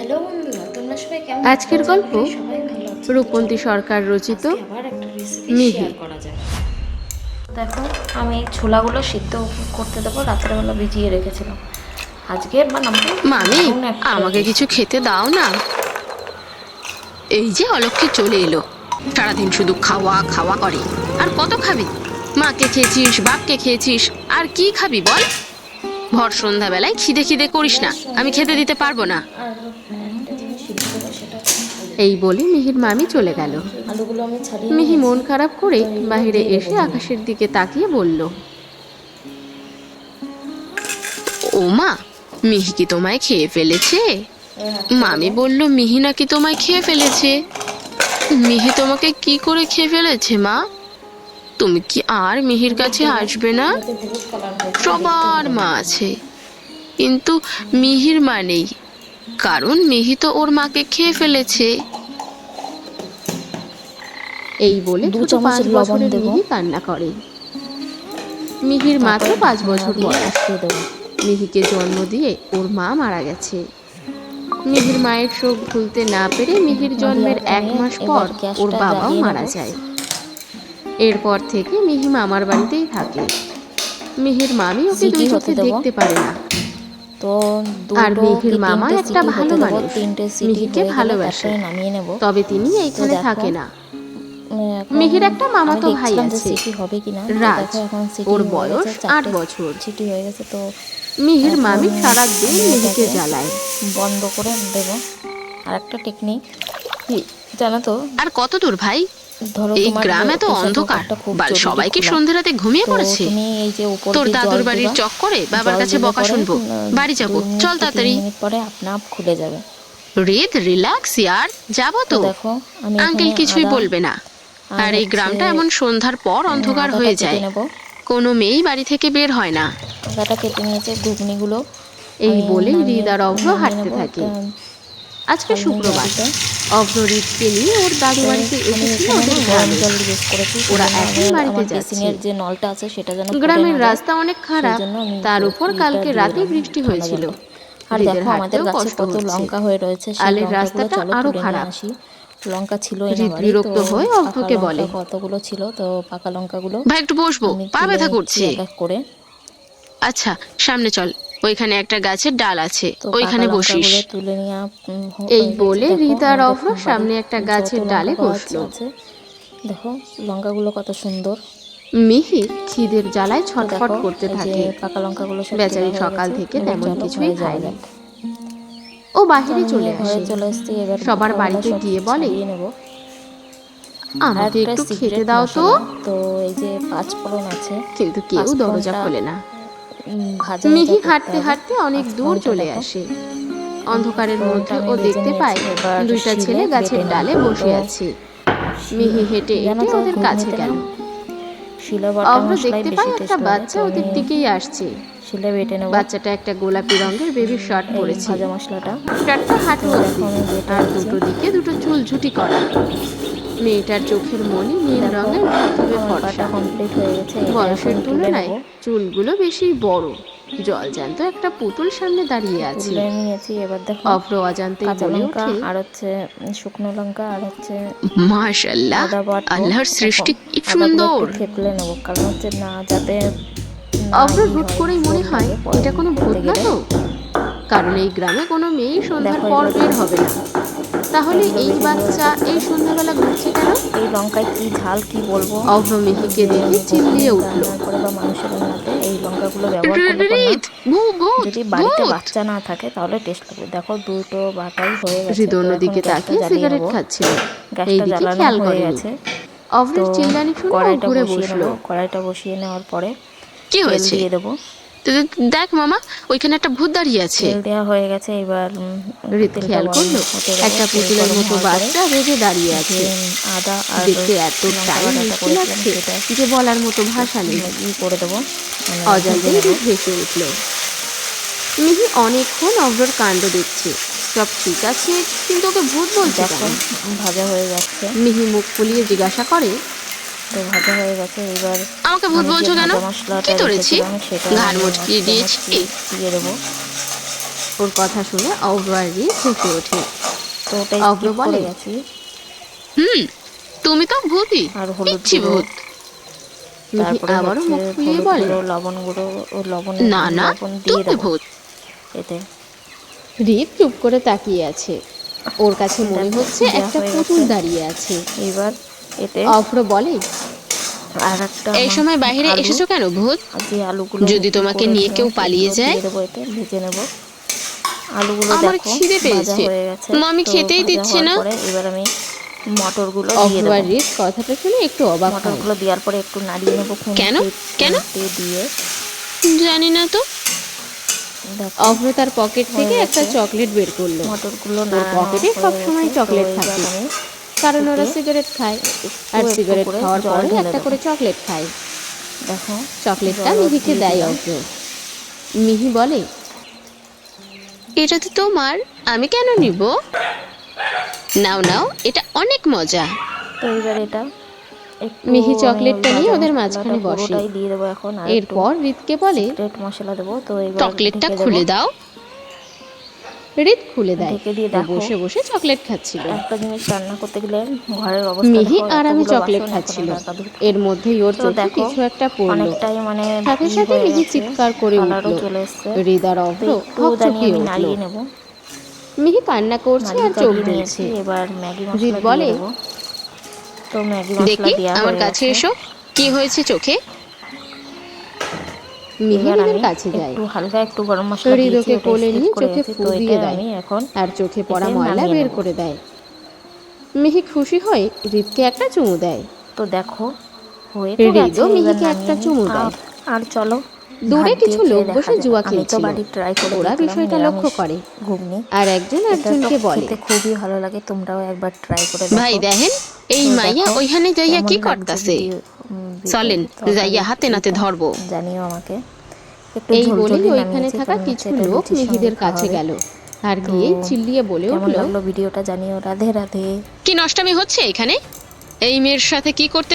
Hello বন্ধুরা, তোমরা সবাই কেমন আছো? আজকের গল্প সবাই ভালো আছো। রূপন্তী সরকার রচিত আবার একটা রেসিপি মিহি। শেয়ার করা যায়। দেখো, আমি ছোলাগুলো সিদ্ধ করতে দেবো, রাত্রেবেলা ভিজিয়ে রেখেছিলাম। আজকের বানাবো মামি, আমাকে কিছু খেতে দাও না। এই যে অলক্ষী চলে এলো, সারাদিন শুধু খাওয়া খাওয়া করে। আর কত খাবি? মাকে খেয়েছিস, বাপকে খেয়েছিস, আর কি খাবি বল? ভর সন্ধ্যাবেলায় খিদে খিদে করিস না, আমি খেতে দিতে পারবো না। আর একটা জিনিস সিদ্ধ দেবো, সেটা এই বলে মিহির মামি চলে গেল। আলুগুলো আমি ছাড়িয়ে মিহি নিয়েছি। মন খারাপ করে বাইরে এসে আকাশের দিকে তাকিয়ে বলল, ও মা, মিহি কি তোমায় খেয়ে ফেলেছে? মামি বলল মিহি নাকি তোমায় খেয়ে ফেলেছে। মিহি তোমাকে কি করে খেয়ে ফেলেছে মা? তুমি কি আর মিহির কাছে আসবে না? সবার মা আছে, কিন্তু মিহির মা নেই, কারণ মিহি তো ওর মাকে খেয়ে ফেলেছে। এই বলে ছোট 5 বছরের মিহি কান্না করে। মিহির মাত্র 5 বছর বয়স। মিহিকে জন্ম দিয়ে ওর মা মারা গেছে। মিহির মায়ের শোক ভুলতে না পেরে মিহির জন্মের 1 মাস পর ওর বাবাও মারা যায়। এরপর থেকে মিহি মামার বাড়িতেই থাকে। মিহির মামি ওকে দুই চোখে দেখতে পারে না। আর মিহির মামা একটা ভালো মানুষ, মিহিকে ভালোবাসে, তবে তিনি এইখানে থাকে না। মিহির একটা মামাতো ভাই আছে, রাজ। ওর বয়স 8 বছর। মিহির মামি সারাদিন মিহিকে জ্বালায়। বন্ধ করে দেবো। আর একটা টেকনিক জানো তো? আর কত দূর ভাই? এই গ্রামে তো অন্ধকার, বাল সবাইকে সন্ধ্যে রাতে ঘুমিয়ে পড়েছে। তোর দাদুর বাড়ির চক্করে বাবার কাছে বকা শুনবো। বাড়ি যাবো, চল তাড়াতাড়ি। পরে আপনা আপ খুলে যাবে। রেদ রিল্যাক্স ইয়ার, যাবো তো। দেখো, আমি আঙ্কেল কিছুই বলবে না। আর এই গ্রামটা এমন সন্ধ্যার পর অন্ধকার হয়ে যায়, কোনো মেয়েই বাড়ি থেকে বের হয় না। আদাটা কেটে নিয়েছে, ঘুগনিগুলো। এই বলে হৃদ আর অভ্র হাঁটতে থাকে। আজকে শুক্রবার। অভ্র হৃদকে নিয়ে ওর দাদু বাড়িতে এসেছিল ওদের গ্রামে। ওরা এখন বাড়িতে যাচ্ছে। যে নলটা আছে সেটা যেন গ্রামের রাস্তা অনেক খারাপ, তার উপর কালকে রাতে বৃষ্টি হয়েছিল। আর দেখো আমাদের গাছে কত লঙ্কা হয়ে রয়েছে, আলের রাস্তাটা আরো খারাপ। লঙ্কা ছিল বিরক্ত হয়ে অভ্রকে বলে, কতগুলো ছিল তো পাকা লঙ্কাগুলো। ভাই একটু বসবো, পা ব্যথা করছে। করে আচ্ছা সামনে চল, ওইখানে একটা গাছের ডাল আছে, ওইখানে বসিস। তুলে নিয়ে এই বলে হৃদ আর অভ্র সামনে একটা গাছের ডালে বসলো। দেখো লঙ্কাগুলো কত সুন্দর। মিহি খিদের জ্বালায় ছটফট করতে থাকে। পাকা লঙ্কাগুলো বেচারি সকাল থেকে তেমন কিছুই খায়নি। ও বাহিরে চলে আসে। সবার বাড়িতে গিয়ে বলে, আমাকে একটু খেতে দাও তো। তো এই যে 5 ফোড়ন আছে, কিন্তু কেউ দরজা খোলে না। মিহি হাঁটতে হাঁটতে অনেক দূর চলে আসে। অন্ধকারের মধ্যে ও দেখতে পায় 2টা ছেলে গাছের ডালে বসে আছে। মিহি হেঁটে হেঁটে ওদের কাছে গেল। অভ্র দেখতে পায় একটা বাচ্চা ওদের দিকেই আসছে। বাচ্চাটা একটা গোলাপি রঙের বেবি শার্ট পরেছে। শার্টটা হাঁটু অবধি, আর দুটো দিকে দুটো চুল ঝুটি করা। মেয়েটার চোখের মনি নীল রঙের, ধবধবে ফর্সা। বয়সের তুলনায় চুলগুলো বেশি বড়। জলজ্যান্ত একটা পুতুল সামনে দাঁড়িয়ে আছে। অভ্র অজান্তে বলে ওঠে, আর হচ্ছে শুকনো লঙ্কা, আর হচ্ছে মাশাআল্লাহ, আল্লাহর সৃষ্টি কি সুন্দর। থেতলে নেবো, কারণ হচ্ছে না যাতে অভ্র হুট করেই মনে হয় এটা কোনো ভূত না তো, কারণ এই গ্রামে কোনো মেয়েই সন্ধ্যার পর বের হবে না। তাহলে এই বাচ্চা এই সন্ধ্যাবেলা ঘুরছে কেন? এই লঙ্কায় কি ঝাল কি বলবো। অভ্র মিহিকে দেখে চিল্লিয়ে উঠল, বা মানুষের রান্নাতে এই লঙ্কাগুলো ব্যবহার করলে যদি বাড়িতে বাচ্চা না থাকে তাহলে টেস্ট লাগবে। দেখো দুটো বাটাই হয়ে গেছে। হৃদ অন্যদিকে তাকিয়ে সিগারেট খাচ্ছিল, এইদিকে খেয়াল করেনি। অভ্রের চিল্লানি শুনে ঘুরে বসলো। কড়াইটা বসিয়ে নেওয়ার পরে কি হয়েছে দিয়ে দেবো। দেখ মামা, ওইখানে একটা ভূত দাঁড়িয়ে আছে। তেল দেওয়া হয়ে গেছে। এবার হৃদ খেয়াল করলো একটা পুতুলের মতো বাচ্চা রেগে দাঁড়িয়ে আছে। আদা আর দেখতে এতটাই মিষ্টি লাগছে যে বলার মতো ভাষা নেই। করে দেবো। অজান্তেই হৃদ হেসে উঠল। মিহি অনেকক্ষণ অভ্রর কাণ্ড দেখছে। সব ঠিক আছে, কিন্তু ওকে ভূত বলছে কেন? ভাজা হয়ে যাচ্ছে। মিহি মুখ ফুলিয়ে জিজ্ঞাসা করে, তো ভাজা হয়ে গেছে। এবার আমাকে ভূত বলছো কেন? কি করেছি? ঘাড় মুটকিয়ে দিয়েছি। দিয়ে দেবো। ওর কথা শুনে অভ্র আর রিত হেসে ওঠে। তো ওটাই অভ্র skip করে বলে, গেছি। তুমি তো ভূতই, আর হলুদ পিচ্ছি গুঁড়ো, ভূত। মিহি তারপরে আবারও হচ্ছে মুখ ফুলিয়ে হলুদ বলে, গুঁড়ো, লবণ গুঁড়ো ও লবণ না না, দিয়ে তুমি দেবো ভূত। এতে। রিত চুপ করে তাকিয়ে আছে। ওর কাছে মনে দেখো, হচ্ছে দেওয়া একটা হয়ে পুতুল গেছে। দাঁড়িয়ে আছে। এবার এতে অভ্র বলে, আর একটা এই সময় বাইরে আলু, এসেছো কেন ভূত? আর যে আলুগুলো যদি তোমাকে নিয়ে করেছিলাম কেউ পালিয়ে সেগুলো যায়? দিয়ে দেবো এতে, ভেজে নেব। আলুগুলো আমার দেখো খিদে ভাজা পেয়েছে, হয়ে গেছে। মামি তো খেতেই ভাজা দিচ্ছে হওয়ার না। পরে এবার আমি মটরগুলো দিয়ে অভ্র আর দেবো। রিত কথাটা শুনে একটু অবাক হয়। মটরগুলো দেওয়ার পরে একটু নাড়িয়ে নেবো কেন? কেন? খুন্তিতে দিয়ে। জানি না তো। দেখো অভ্র তার পকেট থেকে হয়ে একটা গেছে। চকলেট বের করলো। মটরগুলো ওর নাড়ানো পকেটে হয়ে সবসময় গেছে। তো চকলেট এবার থাকে, আমি কারণ ওরা এতে সিগারেট খায়, একটু আর একটু সিগারেট করে খাওয়ার জল পরে ঢেলে একটা দেবো। করে চকলেট খায়। দেখো চকলেটটা জলও মিহিকে দিয়ে দেয় দিলাম। অভ্র। মিহি বলে, এটা তো তোমার, আমি কেন নিব? নাও নাও, এটা অনেক মজা। তো এবার এটা একটু মিহি আমি চকলেটটা ওই নিয়ে ভাজা ওদের মশলাটা মাঝখানে বসে। পুরোটাই দিয়ে দেবো এখন। আর একটু এরপর রিতকে বলে, সিক্রেট মশলা দেবো। তো এবার চকলেটটা ঢেকে দেবো। খুলে দাও। রিত খুলে দেয়। ঢেকে দিয়ে ও দেখো, বসে বসে চকলেট খাচ্ছিল। একটা জিনিস রান্না করতে গেলে ঘরের অবস্থা মিহি দেখো, আরামে এতগুলো চকলেট বাসন এখন খাচ্ছিল। ঢাকা ধুতে। এর মধ্যেই ওর তো চোখে দেখো কিছু একটা পড়লো। অনেকটাই মানে সাথে সাথে হয়ে মিহি গেছে, চিৎকার করে উঠল। কালারও চলে এসছে। হৃদ আর তো অভ্র একটু জানি হকচকিয়ে আমি উঠল। নাড়িয়ে নেব। মিহি কান্না করছে নাড়িয়ে আর চোখ চাড়িয়ে জ্বলছে। নিয়েছি। এবার ম্যাগি হৃদ মশলা দিয়ে বলে, দেবো। তো ম্যাগি মশলা দেখি, দেওয়া আমার হয়ে কাছে গেছে। এসো। কি হয়েছে চোখে? মিহি এবার হৃদের আমি কাছে যায়। একটু হালকা একটু গরম মশলা হৃদ দিয়েছি, ওকে ওটা কোলে স্কিপ নিয়ে করে চোখে গেছি। ফু তো এটা দিয়ে দেয় আমি এখন আর চোখে পড়া এতে ময়লা নামিয়ে বের নেব। করে দেয়। মিহি খুশি হয়ে হৃদকে একটা চুমু দেয়। তো দেখো হয়ে তো গেছে, হৃদও এবার মিহিকে নামিয়ে একটা নিই। চুমু দেয়। আর চলো দূরে ভাত দিয়ে কিছু খেয়ে লোক দেখা বসে যাক। জুয়া আমি তো খেলছিল। বাড়ি ট্রাই করে ওরা দেখলাম বিষয়টা লক্ষ্য নিরামিষ করে ঘুগনি। আর একজন এটা তো একজনকে বলে, খেতে খুবই ভালো লাগে, তোমরাও একবার ট্রাই করে ভাই দেখো। দেখেন, এই তো মাইয়া দেখো ওইখানে যাইয়া কেমন কি লাগছে করতাছে। চলেন তরকারি যাইয়া হাতে নাতে এইটা ধরবো। জানিও আমাকে। একটু এই বলেই ঝোলঝোলি ওইখানে নামিয়েছি, থাকা কারণ হচ্ছে কিছু এটা লোক লুচির সঙ্গে মিহিদের খাওয়া কাছে হবে। গেল আর তো গিয়েই চিল্লিয়ে বলে কেমন উঠল, লাগলো ভিডিওটা জানিও। রাধে রাধে। কি নষ্টামি হচ্ছে এখানে? এই মেয়ের সাথে কি করতে